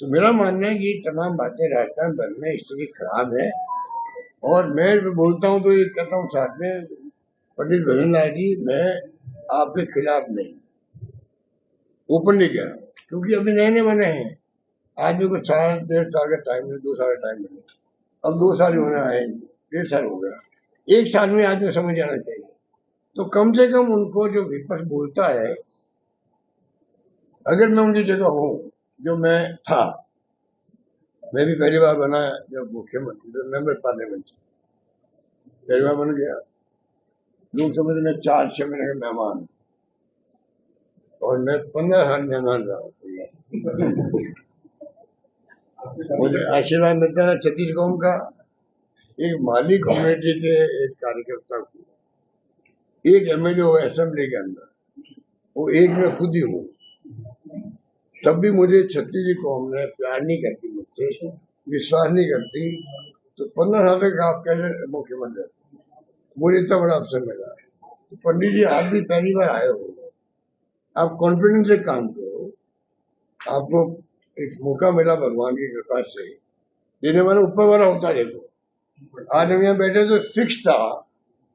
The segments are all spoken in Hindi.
तो मेरा मानना है कि ये तमाम बातें राजस्थान भर में स्थिति खराब है। और मैं बोलता हूँ तो ये कहता हूँ साथ में, पंडित भजन लाल जी, मैं आपके खिलाफ नहीं, ओपनली कह रहा हूँ, क्योंकि अभी नए नए बने हैं। आदमी को साल 1.5 साल का टाइम मिले, 2 साल का टाइम मिले, अब 2 साल होना है, 1.5 साल हो गया, 1 साल में आदमी समझ जाना चाहिए। तो कम से कम उनको जो विपक्ष बोलता है, अगर मैं उनकी जगह हूँ, जो मैं था, मैं भी पहली बार बना जब मुख्यमंत्री, मेंबर पार्लियामेंट, पहली बार बन गया, लोग समझ में 4-6 महीने का मेहमान, और मैं 15 साल मेहमान रहा हूँ। मुझे आशीर्वाद मिलता है छत्तीस कौम का। एक माली कम्युनिटी के एक कार्यकर्ता को एक एमएलए हो असेंबली के अंदर, वो एक मैं खुद ही हूँ, तब भी मुझे छत्तीस कौम ने प्यार नहीं करती, मुझसे विश्वास नहीं करती। तो 15 साल तक आप कैसे मुख्यमंत्री, मुझे इतना बड़ा अवसर मिला है। तो पंडित जी, आप भी पहली बार आए हो, आप कॉन्फिडेंस से काम करो, आपको एक मौका मिला भगवान की कृपा से, देने वाला ऊपर वाला होता है। देखो आज हम यहाँ बैठे तो फिक्स था,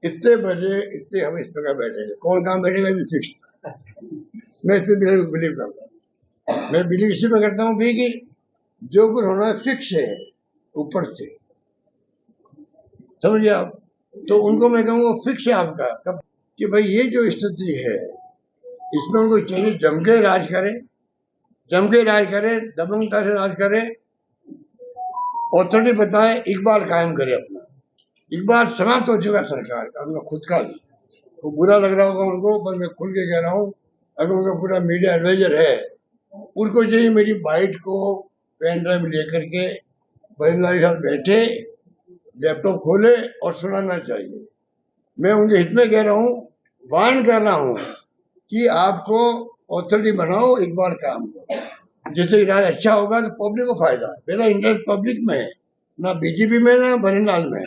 इतने बजे इतने हम इस प्रकार बैठेंगे, कौन कहाँ बैठेगा भी फिक्स। मैं इस पर बिलीव करता हूँ, मैं बिलीव इसी में करता हूँ भी कि जो कुछ होना फिक्स है ऊपर से, समझिए आप। तो उनको मैं कहूँगा फिक्स है आपका कब, कि भाई ये जो स्थिति है, इसमें उनको चाहिए जम के राज करे, जम के राज करे, दबंगता से राज करे, ऑथोरिटी बताए, इकबाल कायम करे अपना। इकबाल समाप्त हो चुका सरकार का, उनका खुद का भी। तो बुरा लग रहा होगा उनको, पर मैं खुल के कह रहा हूँ, अगर उनका पूरा मीडिया एडवाइजर है, उनको चाहिए मेरी बाइट को पेन ड्राइव लेकर के भजनलाल साहब बैठे, लैपटॉप खोले और सुनाना चाहिए। मैं उनके हित में कह रहा हूँ, वार्न कर रहा हूँ कि आपको ऑथोरिटी बनाओ, इकबाल काम करो, जिससे इलाज अच्छा होगा तो पब्लिक को फायदा है। मेरा इंटरेस्ट पब्लिक में है, ना बीजेपी में ना भजनलाल में।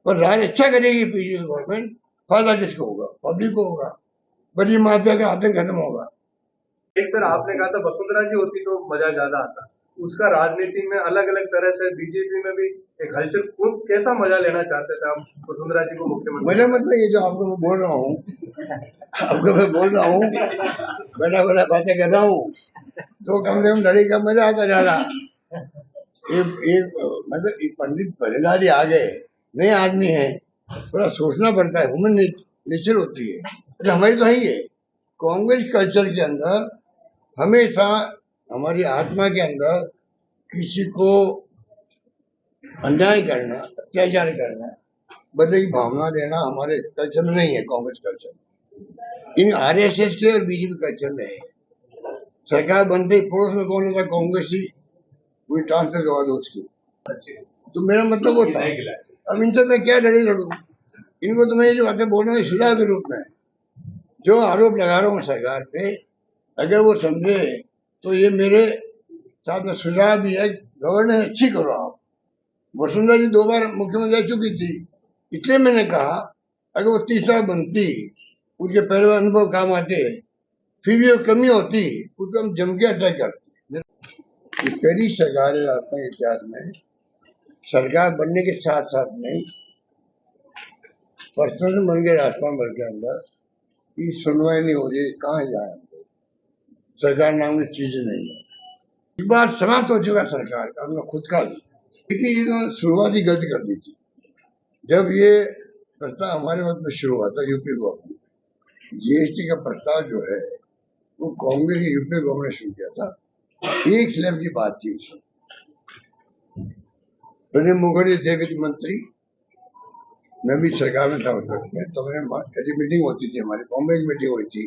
पर राज अच्छा करेगी बीजेपी गवर्नमेंट, फायदा किसको होगा? पब्लिक को होगा, बड़ी माफिया का आतंक खत्म होगा। एक सर आपने कहा था वसुंधरा जी होती तो मजा ज्यादा आता, उसका राजनीति में अलग अलग तरह से बीजेपी में भी एक हलचल, कैसा मजा लेना चाहते थे आप वसुंधरा जी को मुख्यमंत्री? मजा मतलब ये जो आपको मैं बोल रहा हूँ, आपको मैं बोल रहा हूँ, बड़ा बड़ा बातें कर रहा हूँ, तो कम से कम लड़ाई का मजा आता ज्यादा। मतलब पंडित भजनलाल जी आ गए, नए आदमी है, थोड़ा सोचना पड़ता है, ह्यूमन नेचर होती है। तो हमारी तो है ही है, कांग्रेस कल्चर के अंदर हमेशा हमारी आत्मा के अंदर किसी को अन्याय करना, अत्याचार करना, बदले की भावना देना हमारे कल्चर में नहीं है। कांग्रेस कल्चर इन आरएसएस के और बीजेपी कल्चर में है। सरकार बनते ही पड़ोस में कौन होता? कांग्रेसी, कोई ट्रांसफर करवा दो उसकी। तो मेरा मतलब वो था, अब इनसे मैं क्या लड़ाई लड़ू? इनको तो मैं ये जो बातें बोल रहा हूँ सुलह के रूप में, जो आरोप लगा रहा हूँ सरकार पे, अगर वो समझे तो ये मेरे साथ में सुझाव भी है, गवर्नेंस अच्छी करो आप। वसुंधरा जी 2 बार मुख्यमंत्री रह चुकी थी, इसलिए मैंने कहा अगर वो तीसरा बनती, उनके पहले अनुभव काम आते, फिर भी वो कमी होती, उसको हम जम के अटैक करते। पहली सरकार है राजस्थान के इतिहास में, सरकार बनने के साथ साथ में पर्सनल बन गए राजस्थान भर के अंदर, की सुनवाई नहीं हो रही, कहाँ जाए, सरकार नाम की चीज नहीं है। एक बार समाप्त हो चुका सरकार का, उनका खुद का भी, क्योंकि शुरुआती गलती कर दी थी। जब ये प्रस्ताव हमारे वक्त में शुरू हुआ था, यूपी गवर्नमेंट, जीएसटी का प्रस्ताव जो है वो कांग्रेस की यूपी गवर्नमेंट ने शुरू किया था। एक स्लैब की बात थी उसमें, प्रणब मुखर्जी थे वित्त मंत्री, मैं भी सरकार में था उस वक्त में, तो ऐसी मीटिंग होती थी हमारी, बॉम्बे की मीटिंग हुई थी,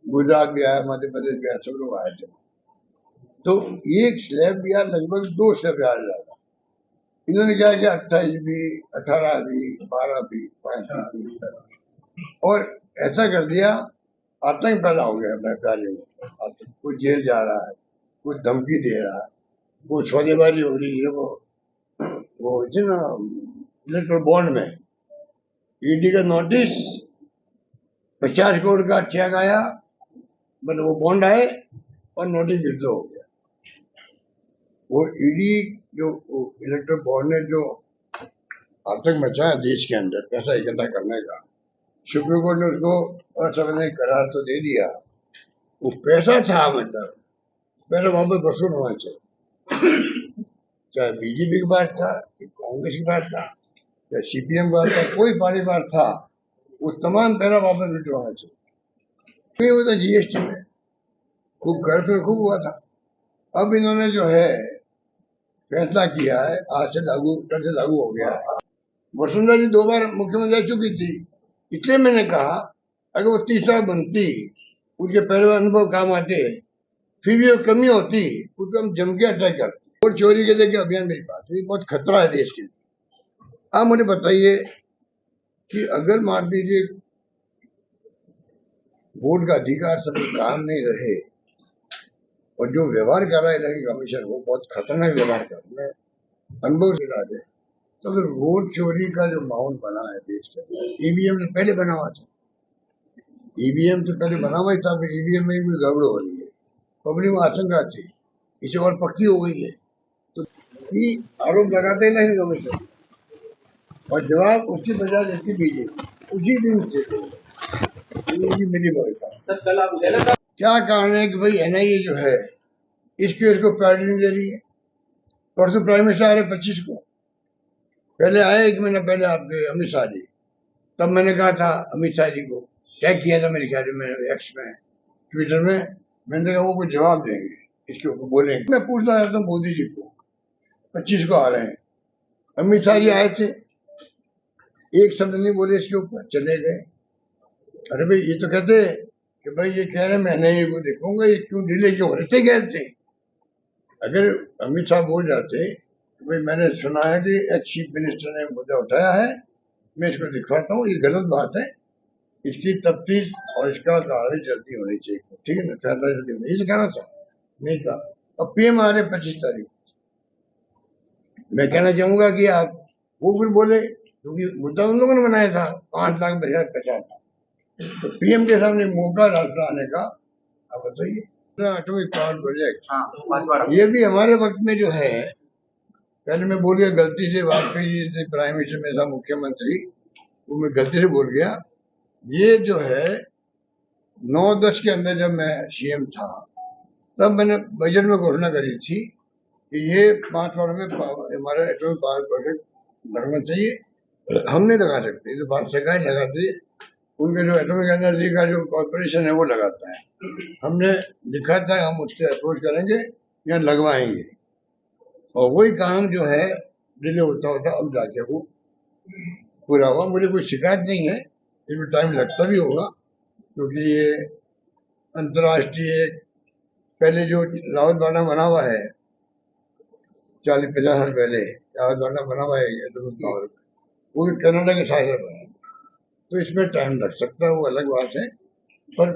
गुजरात भी आया, मध्य प्रदेश भी आया, सब लोग आए थे। तो एक स्लैब भी आया, लगभग 2 स्लैब आ रहा था। इन्होंने क्या किया, 28 भी, 18 भी, 12 भी, 35 भी, और ऐसा कर दिया, आतंक पैदा हो गया अपने कार्य में। कोई जेल जा रहा है, कोई धमकी दे रहा है, कोई सौदेबाजी हो रही है, वो ना इलेक्ट्रल बॉन्ड में ईडी का नोटिस, 50 करोड़ का चेक आया, मतलब वो बॉन्ड आए और नोटिस विड्रॉ हो गया। वो ईडी जो इलेक्ट्रल बोर्ड ने जो आतंक मचाया देश के अंदर पैसा इकट्ठा करने का, सुप्रीम कोर्ट ने उसको असंवैधानिक करार तो दे दिया। वो पैसा था, मतलब पैसा वापस वसूल होना चाहिए, चाहे बीजेपी की बात था, कांग्रेस की बात था, चाहे सीपीएम की बात था, कोई पार्टी की बात था, वो तमाम पैसा वापस भिजवाना चाहिए। फिर वो तो जीएसटी में खूब घर पे खूब हुआ था। अब इन्होंने जो है फैसला किया है, आज से लागू, कल से लागू हो गया है। वसुंधरा जी 2 बार मुख्यमंत्री रह चुकी थी, इसलिए मैंने कहा अगर वो तीसरा बनती, उनके पहले अनुभव काम आते, फिर भी कमी होती, उसको हम जम के अटैक करते। वोट चोरी के देखिए अभियान मेरी बात है, बहुत खतरा है देश के लिए। आप मुझे बताइए कि अगर मान लीजिए वोट का अधिकार सब काम नहीं रहे और जो व्यवहार कर रहा है इलेक्शन कमीशन, वो बहुत खतरनाक व्यवहार कर रहा है, अनुभव से राज है, तो अगर वोट चोरी का जो माहौल बना है देश के अंदर, ईवीएम से पहले बना हुआ था, ईवीएम से पहले बना हुआ था, ईवीएम में भी गड़बड़ हो रही है, पब्लिक में आशंका थी, इसे और पक्की हो गई है, तो ये आरोप लगाते हैं इलेक्शन कमीशन और जवाब उसकी बजाय देती बीजेपी उसी दिन से। मिली भूमिका क्या कारण है कि भाई एनआईए जो है इसके उसको प्रायोरिटी नहीं दे रही है। परसों प्राइम मिनिस्टर आ रहे 25 को, पहले आए 1 महीना पहले आपके अमित शाह जी, तब मैंने कहा था अमित शाह जी को टैग किया था मेरे ख्याल में एक्स में, ट्विटर में, मैंने कहा वो कुछ जवाब देंगे इसके ऊपर, बोलेंगे। मैं पूछना चाहता हूँ मोदी जी को, 25 को आ रहे हैं, अमित शाह जी आए थे, एक शब्द नहीं बोले इसके ऊपर, चले गए। अरे भाई ये तो कहते कि भाई ये कह रहे मैं नहीं वो देखूंगा, ये क्यों डिले क्यों रहते कहते। अगर अमित शाह बोल जाते कि भाई मैंने सुना है कि एक्स चीफ मिनिस्टर ने मुद्दा उठाया है, मैं इसको दिखवाता हूँ, ये गलत बात है, इसकी तफ्तीश और इसका कार्रवाई जल्दी होनी चाहिए, ठीक है ना, फैसला जल्दी होना, ये कहना था, नहीं कहा। अब पीएम आ रहे 25 तारीख, मैं कहना चाहूंगा कि आप वो फिर बोले, क्योंकि मुद्दा उन लोगों ने बनाया था, 5 लाख बजाय 50 था, तो पीएम के सामने मौका रास्ता आने का। आप बताइए एटॉमिक पावर प्रोजेक्ट, ये भी हमारे वक्त में जो है, पहले मैं बोल गया गलती से, वाजपेयी जी थे प्राइम मिनिस्टर में था मुख्यमंत्री, वो मैं गलती से बोल गया। ये जो है 9-10 के अंदर जब मैं सीएम था, तब मैंने बजट में घोषणा करी थी कि ये 5 सालों में हमारा एटॉमिक पावर प्रोजेक्ट लगना चाहिए। हम नहीं लगा सकते, तो बात सरकार लगाती है, उनके जो एटॉमिक एनर्जी का जो कॉर्पोरेशन है वो लगाता है। हमने लिखा था हम उसके अप्रोच करेंगे या लगवाएंगे, और वही काम जो है डिले होता होता अब जाके वो पूरा हुआ। मुझे कोई शिकायत नहीं है, इसमें टाइम लगता भी होगा, क्योंकि ये अंतर्राष्ट्रीय पहले जो रावतवाड़ा बना हुआ है 40-50 साल पहले, रावतवाड़ा बना हुआ है वो भी कनाडा के साथ बना, तो इसमें टाइम लग सकता है, वो अलग बात है, पर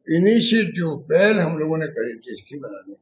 इनिशिएटिव पहल हम लोगों ने करी थी इसकी बनाने।